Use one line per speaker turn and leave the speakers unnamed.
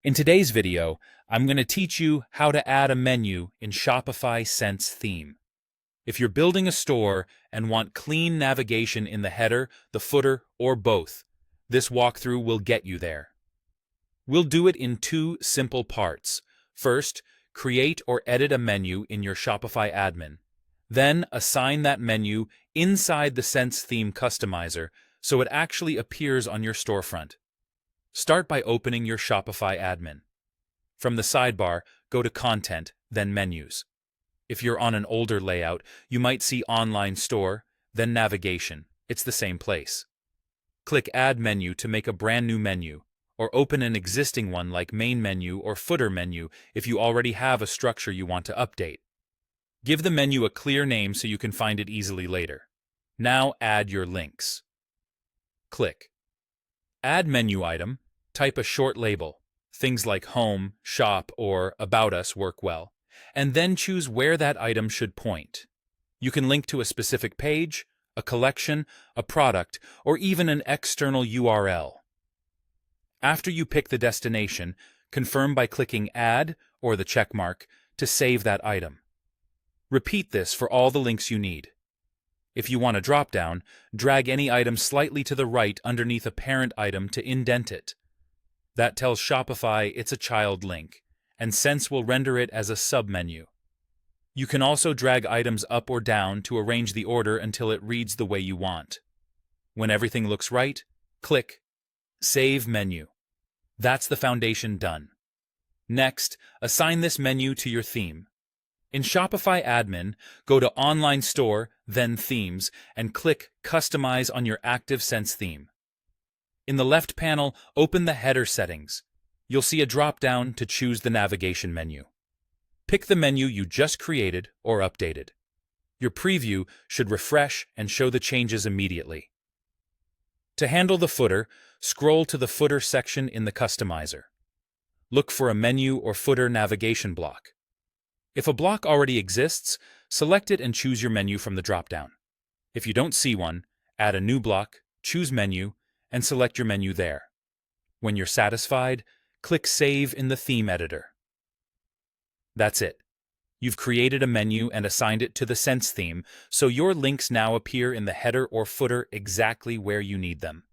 In today's video, I'm going to teach you how to add a menu in Shopify Sense Theme. If you're building a store and want clean navigation in the header, the footer, or both, this walkthrough will get you there. We'll do it in two simple parts. First, create or edit a menu in your Shopify Admin. Then, assign that menu inside the Sense Theme customizer so it actually appears on your storefront. Start by opening your Shopify Admin. From the sidebar, go to Content, then Menus. If you're on an older layout, you might see Online Store, then Navigation. It's the same place. Click Add Menu to make a brand new menu, or open an existing one like Main Menu or Footer Menu if you already have a structure you want to update. Give the menu a clear name so you can find it easily later. Now add your links. Click Add Menu Item, type a short label. Things like Home, Shop, or About Us work well, and then choose where that item should point. You can link to a specific page, a collection, a product, or even an external URL. After you pick the destination, confirm by clicking Add or the checkmark to save that item. Repeat this for all the links you need. If you want a drop-down, drag any item slightly to the right underneath a parent item to indent it. That tells Shopify it's a child link, and Sense will render it as a submenu. You can also drag items up or down to arrange the order until it reads the way you want. When everything looks right, click Save Menu. That's the foundation done. Next, assign this menu to your theme. In Shopify Admin, go to Online Store, then Themes, and click Customize on your active Sense theme. In the left panel, open the header settings. You'll see a drop-down to choose the navigation menu. Pick the menu you just created or updated. Your preview should refresh and show the changes immediately. To handle the footer, scroll to the Footer section in the customizer. Look for a menu or footer navigation block. If a block already exists, select it and choose your menu from the drop-down. If you don't see one, add a new block, choose Menu, and select your menu there. When you're satisfied, click Save in the theme editor. That's it. You've created a menu and assigned it to the Sense theme, so your links now appear in the header or footer exactly where you need them.